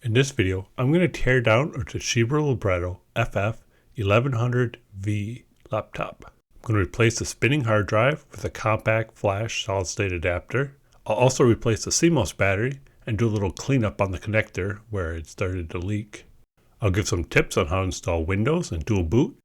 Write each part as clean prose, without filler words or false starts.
In this video, I'm going to tear down a Toshiba Libretto ff1100v laptop. I'm going to replace the spinning hard drive with a compact flash solid-state adapter. I'll also replace the CMOS battery and do a little cleanup on the connector where it started to leak. I'll give some tips on how to install Windows and dual boot,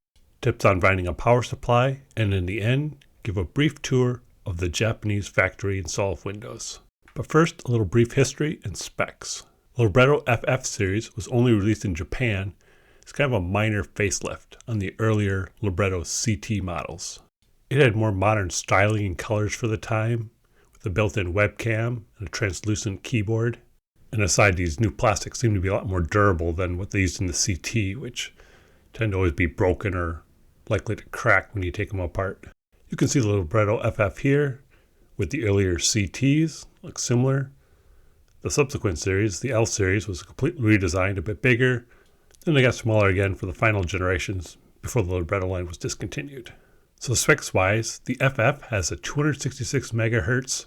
tips on finding a power supply, and in the end, give a brief tour of the Japanese factory install of Windows. But first, a little brief history and specs. The Libretto FF series was only released in Japan. It's kind of a minor facelift on the earlier Libretto CT models. It had more modern styling and colors for the time, with a built-in webcam and a translucent keyboard. And aside, these new plastics seem to be a lot more durable than what they used in the CT, which tend to always be broken or likely to crack when you take them apart. You can see the Libretto FF here, with the earlier CTs, looks similar. The subsequent series, the L series, was completely redesigned, a bit bigger. Then they got smaller again for the final generations before the Libretto line was discontinued. So specs-wise, the FF has a 266 MHz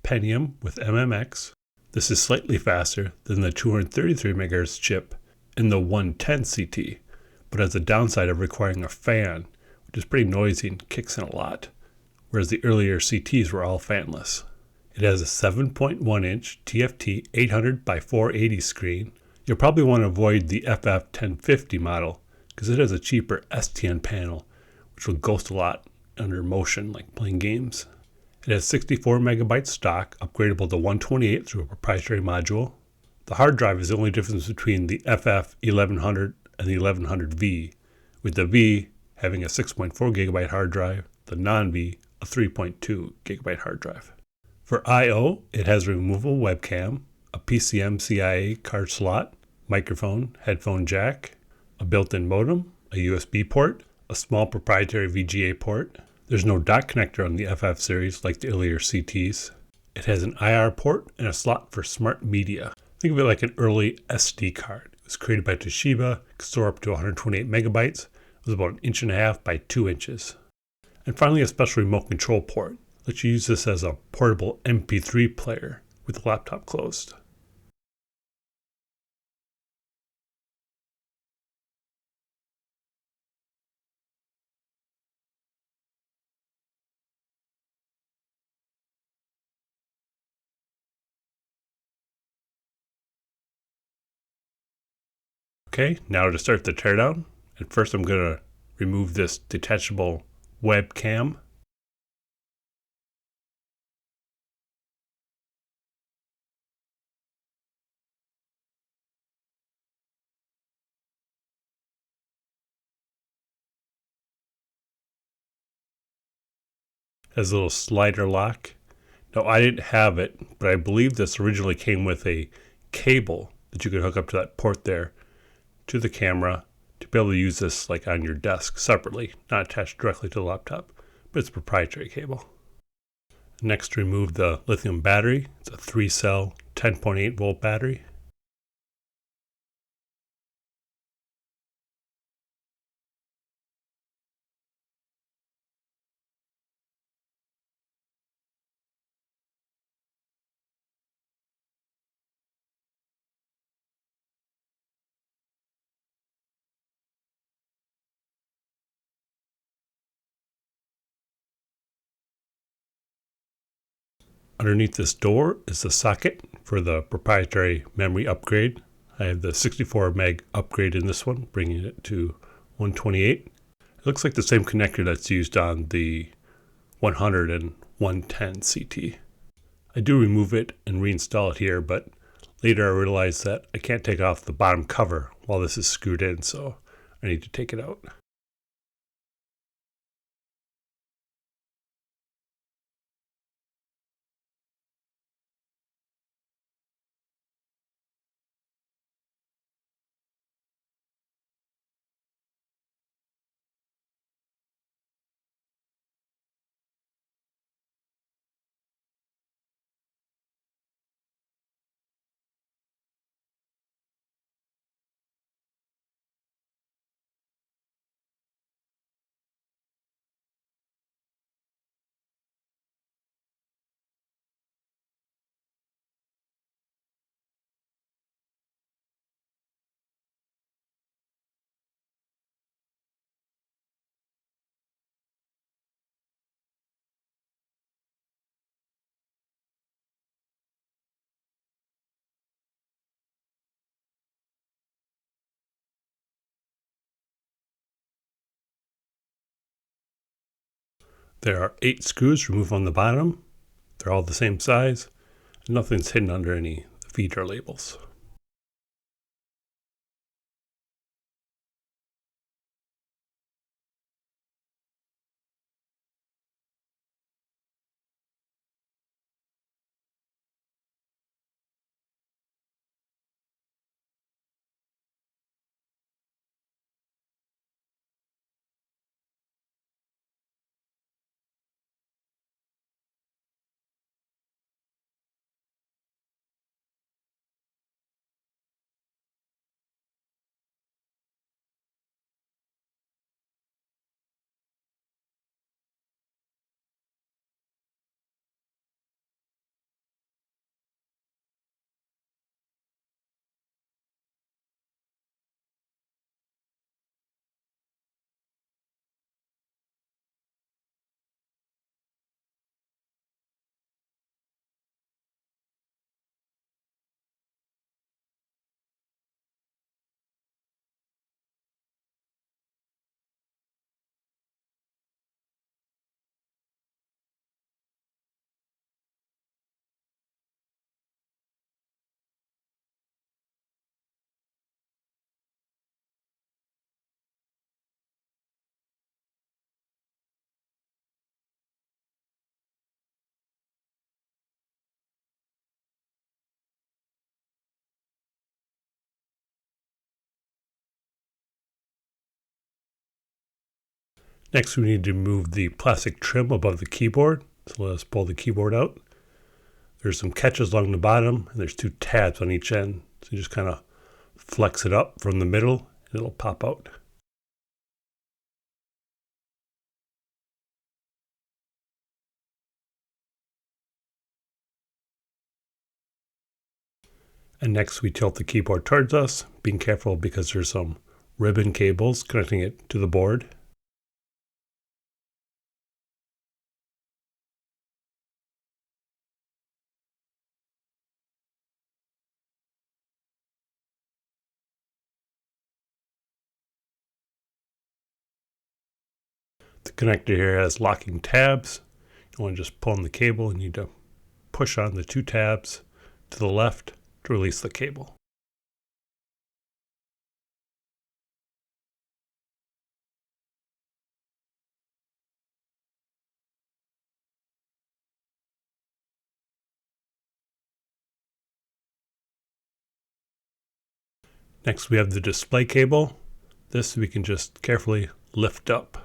Pentium with MMX. This is slightly faster than the 233 MHz chip in the 110 CT, but has the downside of requiring a fan, which is pretty noisy and kicks in a lot, whereas the earlier CTs were all fanless. It has a 7.1-inch TFT 800 by 480 screen. You'll probably want to avoid the FF1050 model because it has a cheaper STN panel, which will ghost a lot under motion like playing games. It has 64 megabytes stock, upgradable to 128 through a proprietary module. The hard drive is the only difference between the ff1100 and the 1100v, with the V having a 6.4 gigabyte hard drive, the non-V a 3.2 gigabyte hard drive. For I/O, it has a removable webcam, a PCM-CIA card slot, microphone, headphone jack, a built-in modem, a USB port, a small proprietary VGA port. There's no dot connector on the FF series like the earlier CTs. It has an IR port and a slot for smart media. Think of it like an early SD card. It was created by Toshiba, could store up to 128 megabytes. It was about 1.5 inches by 2 inches. And finally, a special remote control port. Let's use this as a portable MP3 player with the laptop closed. Okay, now to start the teardown. And first I'm going to remove this detachable webcam. Has a little slider lock. Now I didn't have it, but I believe this originally came with a cable that you could hook up to that port there to the camera to be able to use this like on your desk separately, not attached directly to the laptop, but it's a proprietary cable. Next, remove the lithium battery. It's a 3-cell 10.8 volt battery. Underneath this door is the socket for the proprietary memory upgrade. I have the 64 meg upgrade in this one, bringing it to 128. It looks like the same connector that's used on the 100 and 110 CT. I do remove it and reinstall it here, but later I realized that I can't take off the bottom cover while this is screwed in, so I need to take it out. There are 8 screws removed on the bottom. They're all the same size. Nothing's hidden under any feeder labels. Next, we need to remove the plastic trim above the keyboard. So let us pull the keyboard out. There's some catches along the bottom, and there's 2 tabs on each end. So you just kind of flex it up from the middle, and it'll pop out. And next, we tilt the keyboard towards us, being careful because there's some ribbon cables connecting it to the board. The connector here has locking tabs. You want to just pull on the cable, and you need to push on the 2 tabs to the left to release the cable. Next, we have the display cable. This we can just carefully lift up.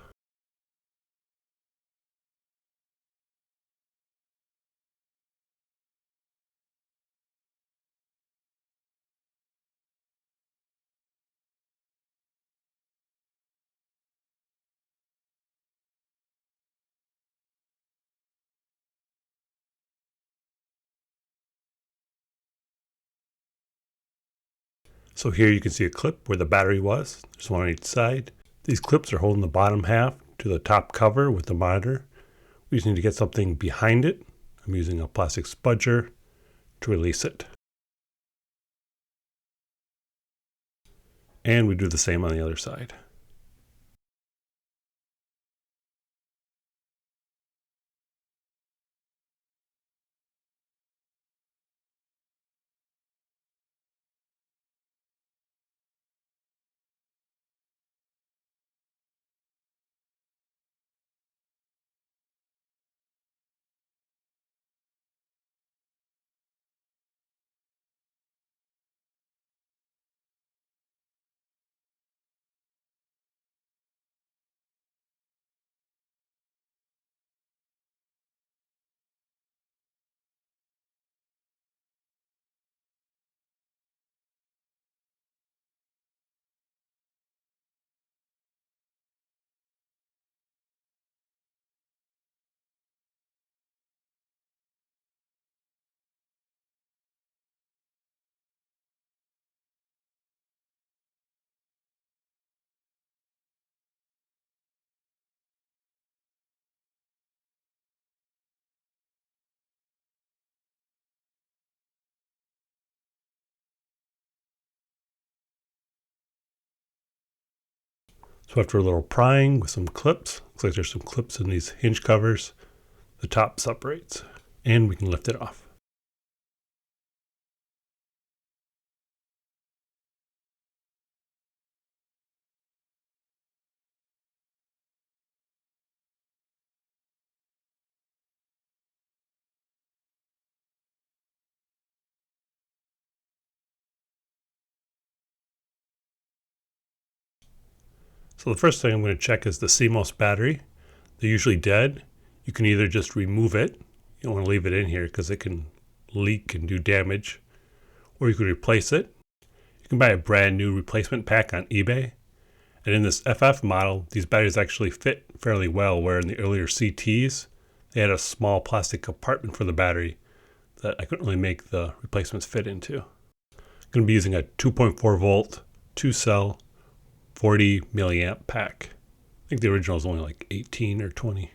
So here you can see a clip where the battery was. There's one on each side. These clips are holding the bottom half to the top cover with the monitor. We just need to get something behind it. I'm using a plastic spudger to release it. And we do the same on the other side. So after a little prying with some clips, looks like there's some clips in these hinge covers, the top separates and we can lift it off. So the first thing I'm going to check is the CMOS battery. They're usually dead. You can either just remove it. You don't want to leave it in here because it can leak and do damage. Or you can replace it. You can buy a brand new replacement pack on eBay. And in this FF model, these batteries actually fit fairly well, where in the earlier CTs, they had a small plastic compartment for the battery that I couldn't really make the replacements fit into. I'm going to be using a 2.4 volt, 2-cell, 40 milliamp pack. I think the original is only like 18 or 20.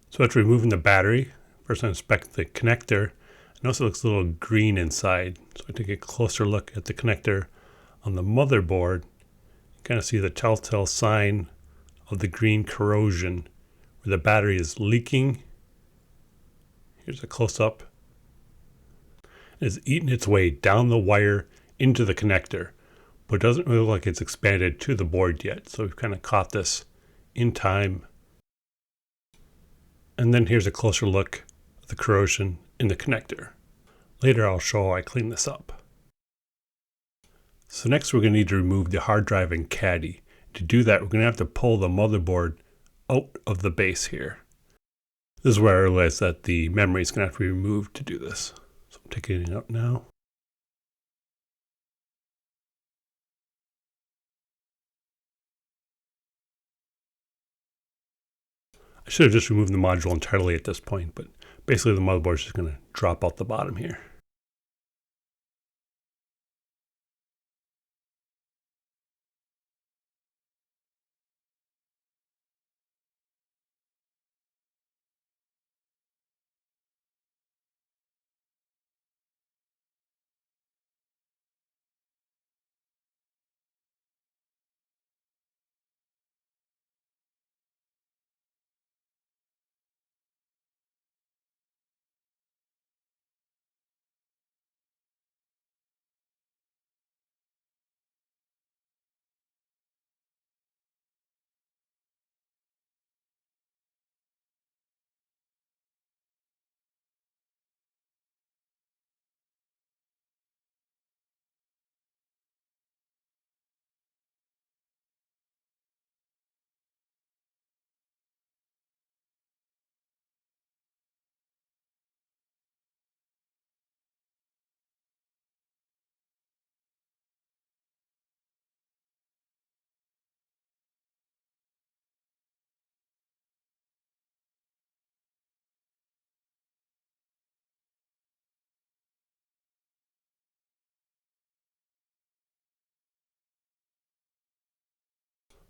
So after removing the battery, first I inspect the connector. I notice it looks a little green inside. So I take a closer look at the connector on the motherboard. You kind of see the telltale sign of the green corrosion where the battery is leaking. Here's a close-up. It's eaten its way down the wire into the connector, but it doesn't really look like it's expanded to the board yet. So we've kind of caught this in time. And then here's a closer look at the corrosion in the connector. Later I'll show how I clean this up. So next we're going to need to remove the hard drive and caddy. To do that, we're going to have to pull the motherboard out of the base here. This is where I realized that the memory is going to have to be removed to do this. So I'm taking it out now. I should have just removed the module entirely at this point, but basically the motherboard is just going to drop out the bottom here.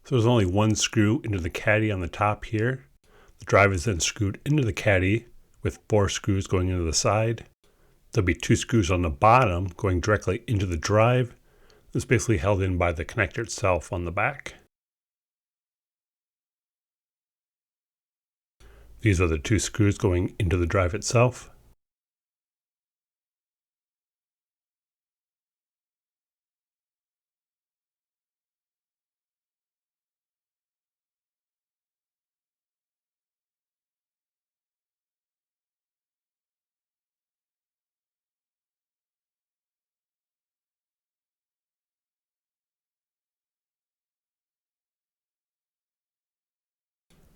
So there's only one screw into the caddy on the top here. The drive is then screwed into the caddy with 4 screws going into the side. There'll be 2 screws on the bottom going directly into the drive. It's basically held in by the connector itself on the back. These are the 2 screws going into the drive itself.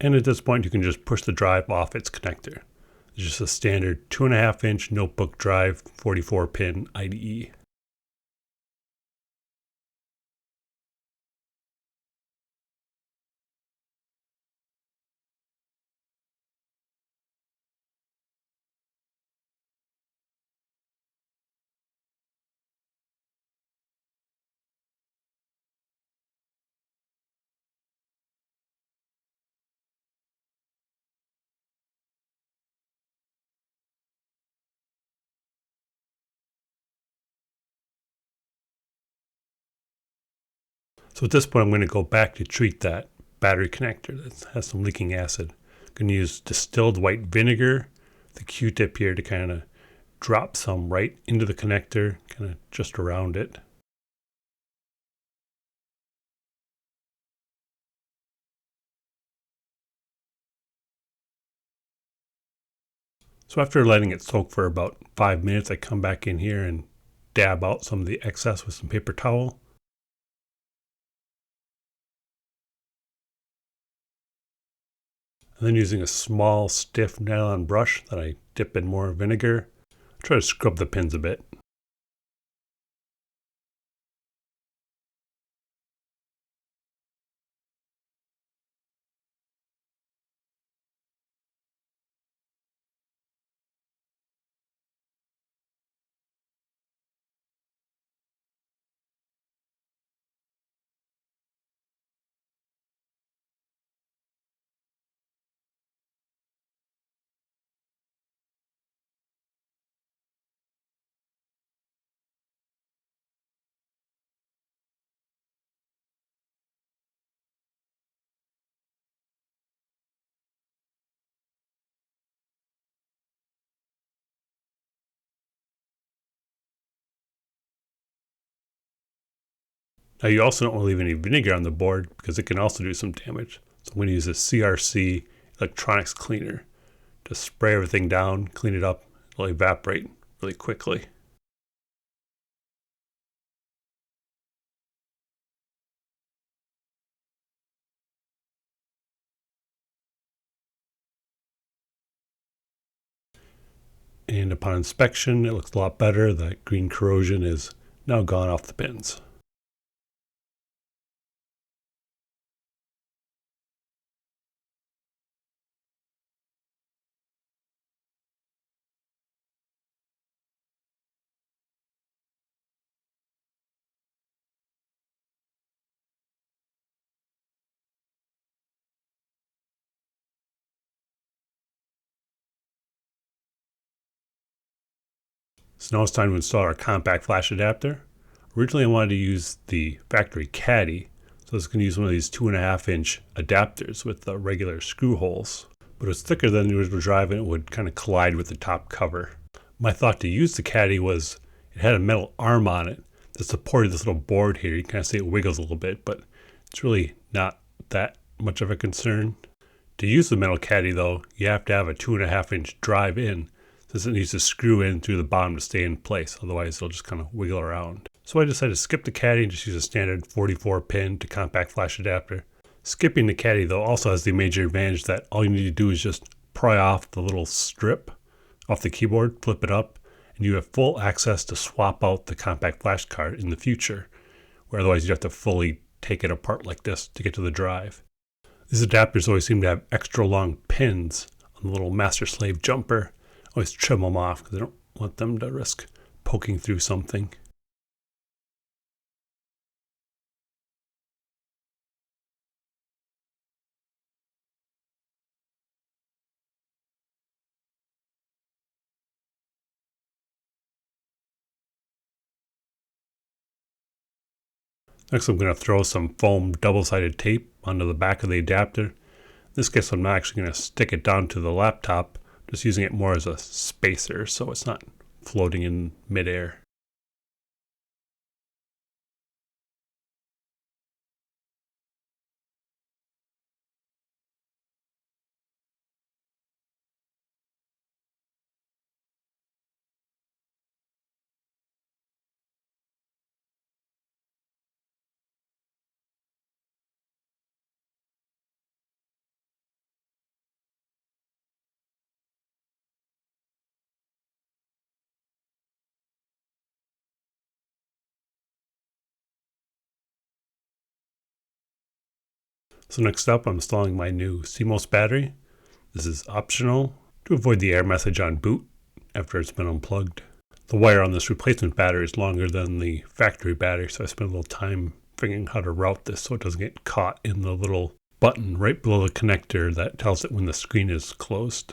And at this point, you can just push the drive off its connector. It's just a standard 2.5-inch notebook drive, 44-pin IDE. So at this point, I'm going to go back to treat that battery connector that has some leaking acid. I'm going to use distilled white vinegar, the Q-tip here to kind of drop some right into the connector, kind of just around it. So after letting it soak for about 5 minutes, I come back in here and dab out some of the excess with some paper towel. And then using a small stiff nylon brush that I dip in more vinegar, I try to scrub the pins a bit. Now you also don't want to leave any vinegar on the board because it can also do some damage. So I'm going to use a CRC electronics cleaner to spray everything down, clean it up. It'll evaporate really quickly. And upon inspection, it looks a lot better. That green corrosion is now gone off the pins. So now it's time to install our compact flash adapter. Originally I wanted to use the factory caddy, so I was going to use one of these 2.5-inch adapters with the regular screw holes. But it was thicker than the original drive and it would kind of collide with the top cover. My thought to use the caddy was it had a metal arm on it that supported this little board here. You can kind of see it wiggles a little bit, but it's really not that much of a concern. To use the metal caddy though, you have to have a 2.5-inch drive in, since it needs to screw in through the bottom to stay in place, otherwise it'll just kind of wiggle around. So I decided to skip the caddy and just use a standard 44-pin to compact flash adapter. Skipping the caddy though also has the major advantage that all you need to do is just pry off the little strip off the keyboard, flip it up, and you have full access to swap out the compact flash card in the future, where otherwise you'd have to fully take it apart like this to get to the drive. These adapters always seem to have extra long pins on the little master-slave jumper. I always trim them off because I don't want them to risk poking through something. Next I'm going to throw some foam double-sided tape onto the back of the adapter. In this case I'm not actually going to stick it down to the laptop, just using it more as a spacer so it's not floating in midair. So next up, I'm installing my new CMOS battery. This is optional to avoid the error message on boot after it's been unplugged. The wire on this replacement battery is longer than the factory battery, so I spent a little time figuring out how to route this so it doesn't get caught in the little button right below the connector that tells it when the screen is closed.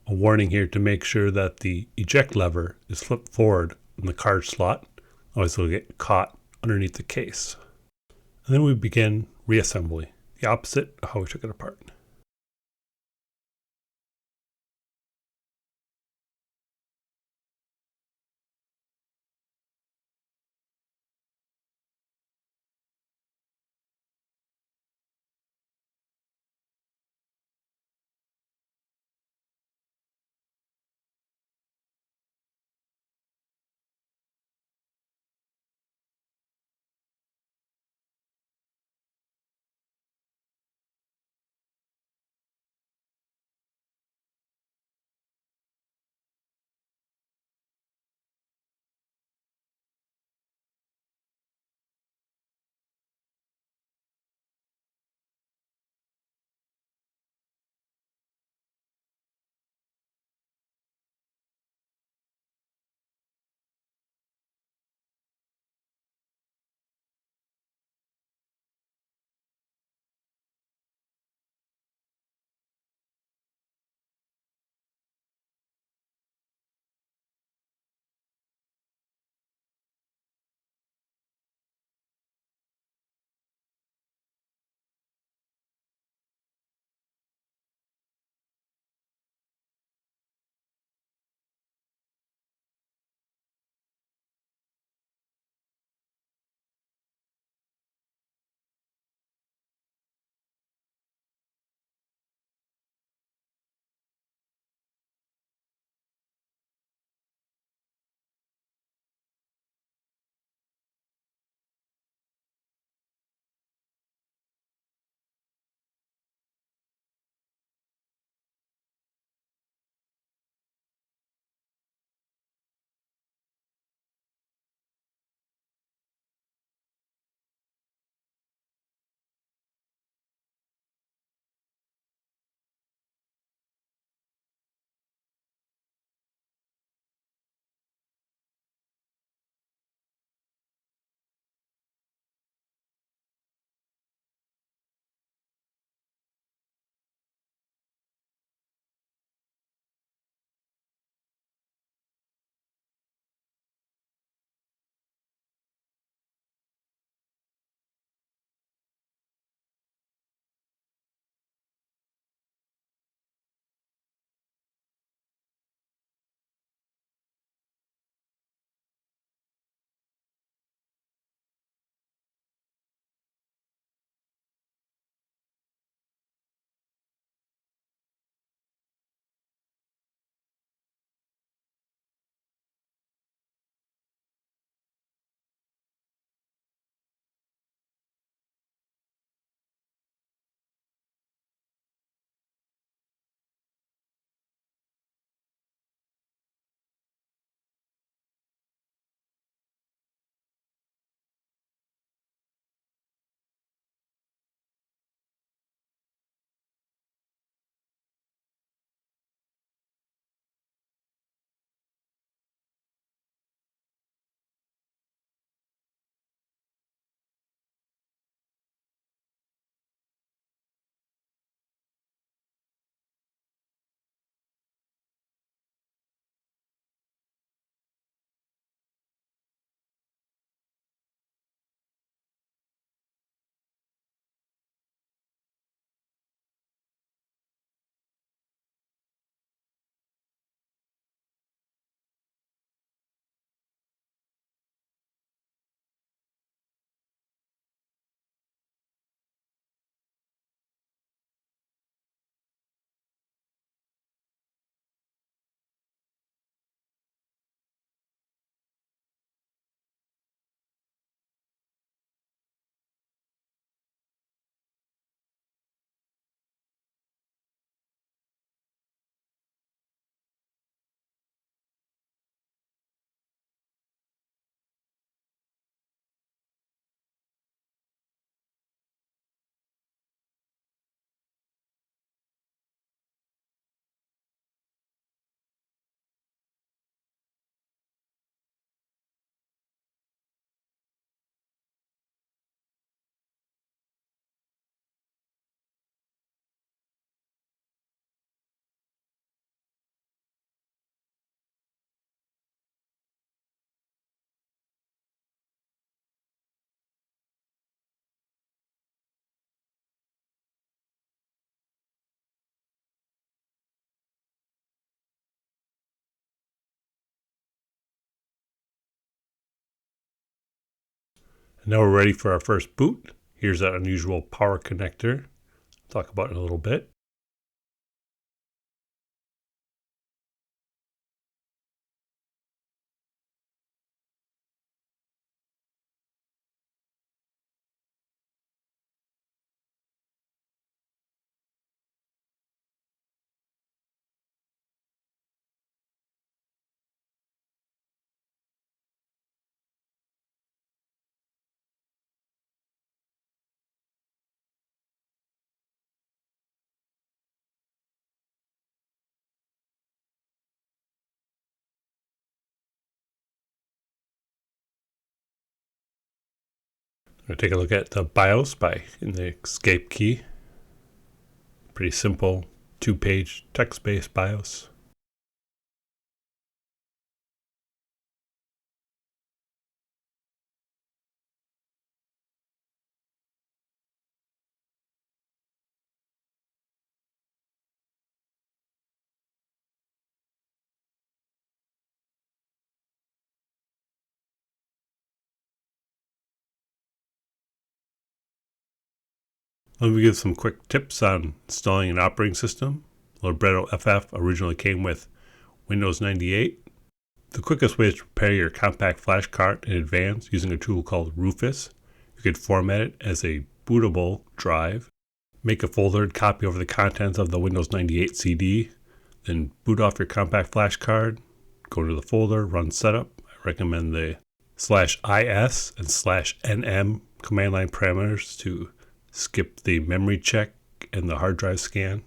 A warning here to make sure that the eject lever is flipped forward in the card slot, otherwise it'll get caught underneath the case. And then we begin reassembly, the opposite of how we took it apart. And now we're ready for our first boot. Here's that unusual power connector. I'll talk about it in a little bit. I'm going to take a look at the BIOS by hitting the escape key. Pretty simple 2-page text-based BIOS. Let me give some quick tips on installing an operating system. Libretto FF originally came with Windows 98. The quickest way is to prepare your compact flash card in advance using a tool called Rufus. You could format it as a bootable drive, make a foldered copy over the contents of the Windows 98 CD, then boot off your compact flash card, go to the folder, run setup. I recommend the /is and /nm command line parameters to skip the memory check and the hard drive scan.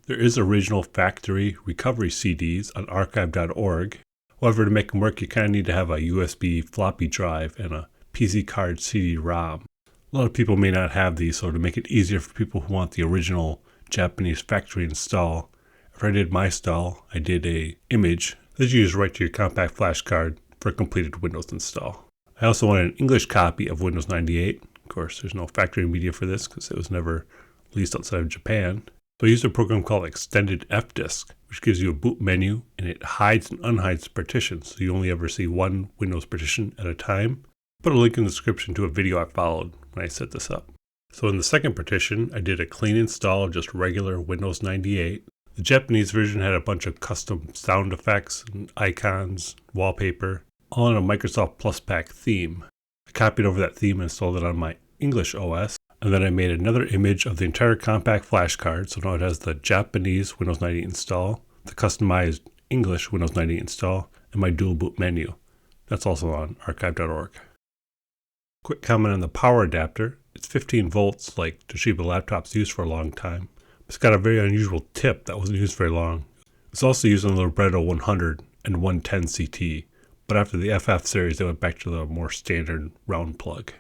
There is original factory recovery CDs on archive.org. However, to make them work, you kind of need to have a USB floppy drive and a PC card CD-ROM. A lot of people may not have these, so to make it easier for people who want the original Japanese factory install, after I did my install, I did a image that you use right to your compact flash card for a completed Windows install. I also wanted an English copy of Windows 98. Of course, there's no factory media for this because it was never released outside of Japan. So I used a program called Extended FDisk, which gives you a boot menu and it hides and unhides partitions, so you only ever see one Windows partition at a time. Put a link in the description to a video I followed when I set this up. So in the second partition, I did a clean install of just regular Windows 98. The Japanese version had a bunch of custom sound effects and icons, wallpaper, all in a Microsoft Plus Pack theme. I copied over that theme and installed it on my English OS, and then I made another image of the entire compact flash card, so now it has the Japanese Windows 98 install, the customized English Windows 98 install, and my dual boot menu. That's also on archive.org. Quick comment on the power adapter. It's 15 volts like Toshiba laptops used for a long time. It's got a very unusual tip that wasn't used very long. It's also used on the Libretto 100 and 110 CT, but after the FF series they went back to the more standard round plug.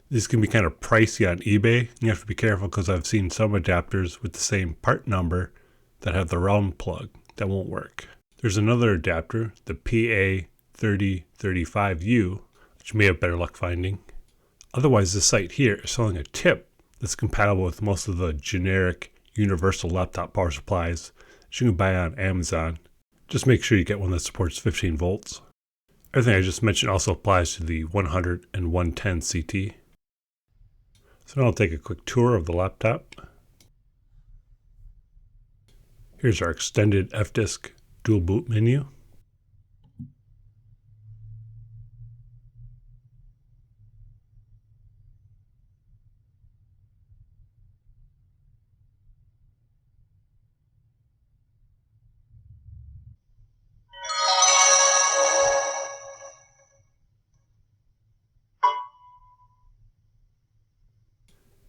These can be kind of pricey on eBay. You have to be careful because I've seen some adapters with the same part number that have the round plug that won't work. There's another adapter, the PA3035U, which you may have better luck finding. Otherwise, this site here is selling a tip that's compatible with most of the generic universal laptop power supplies that you can buy on Amazon. Just make sure you get one that supports 15 volts. Everything I just mentioned also applies to the 100 and 110 CT. So now I'll take a quick tour of the laptop. Here's our extended FDisk dual boot menu.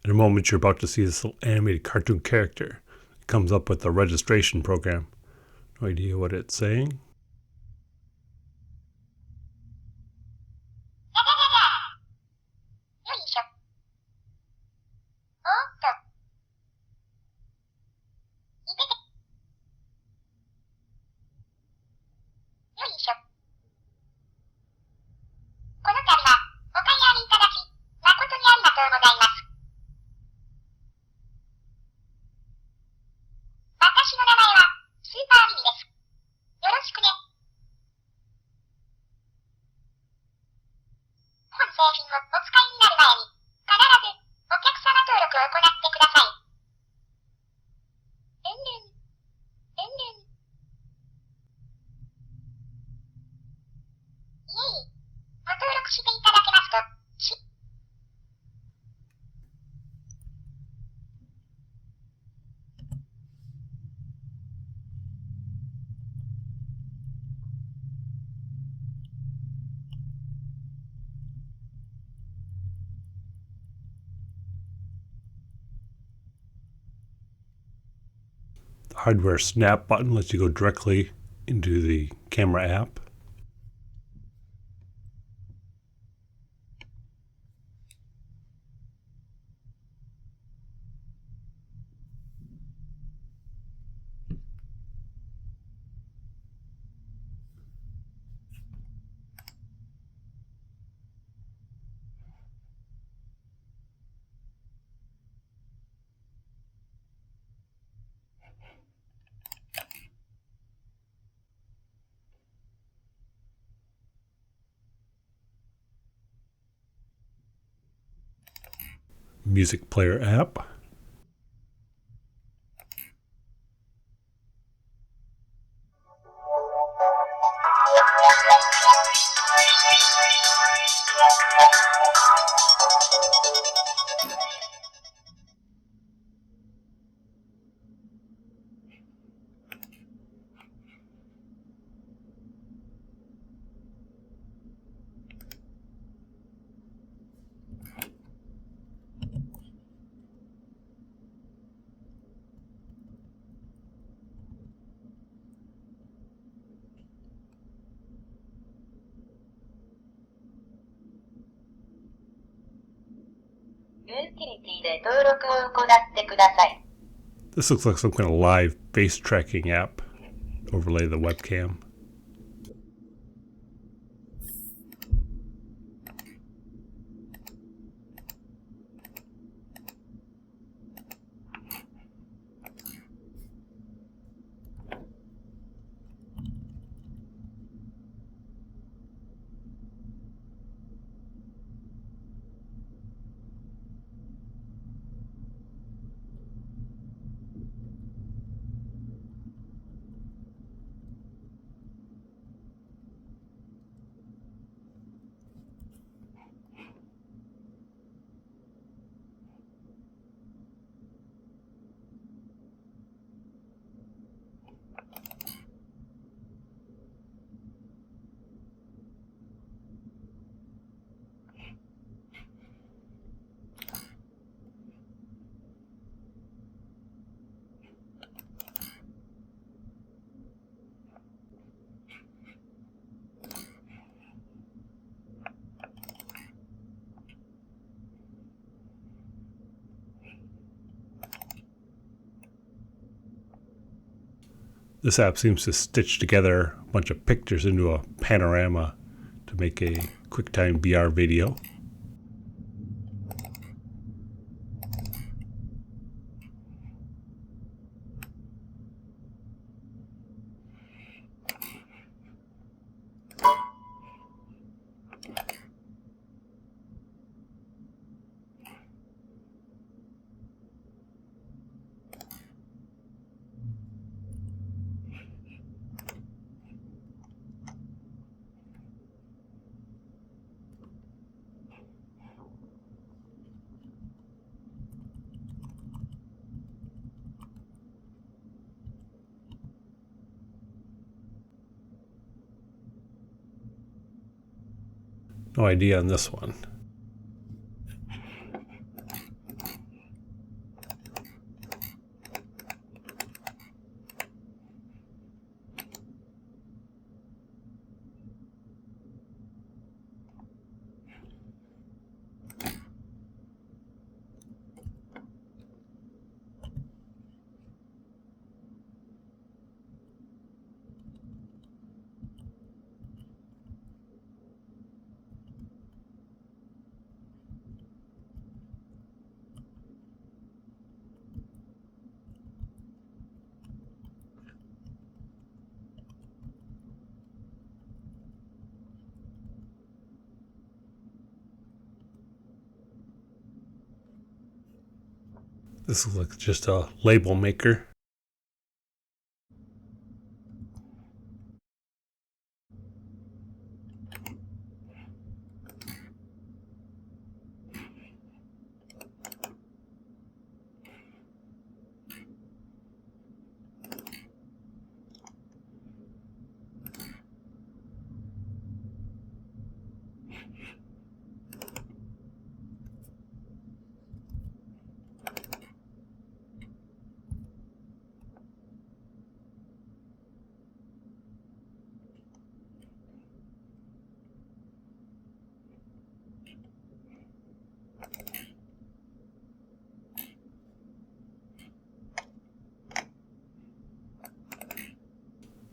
In a moment, you're about to see this little animated cartoon character. It comes up with the registration program. No idea what it's saying. hardware snap button lets you go directly into the camera app. Music player app. This looks like some kind of live face tracking app. Overlay the webcam. This app seems to stitch together a bunch of pictures into a panorama to make a QuickTime VR video. No idea on this one. This looks like just a label maker.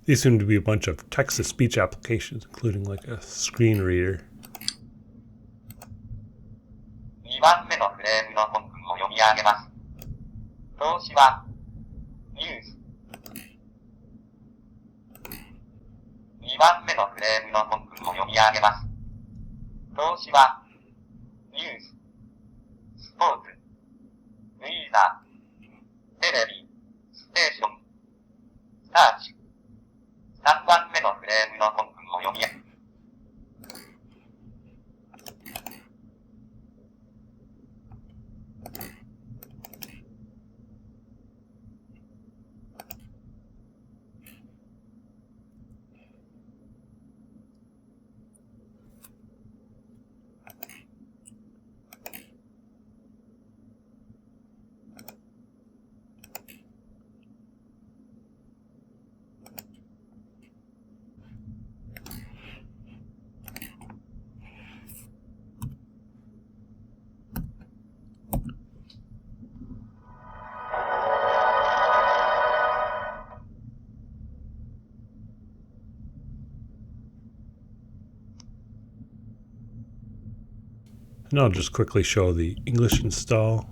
These seem to be a bunch of text-to-speech applications, including like a screen reader. 2番目のフレームの本文を読み上げます。東芝ニュース。2番目のフレームの本文を読み上げます。東芝ニュース。スポーツ。ウィーザー。テレビ。ステーション。サーチ。3番目のフレームの本文を読み上げます。And I'll just quickly show the English install.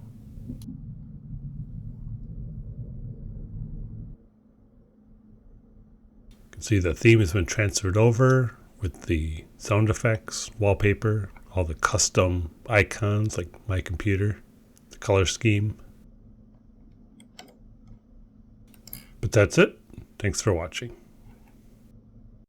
You can see the theme has been transferred over with the sound effects, wallpaper, all the custom icons like my computer, the color scheme. But that's it. Thanks for watching.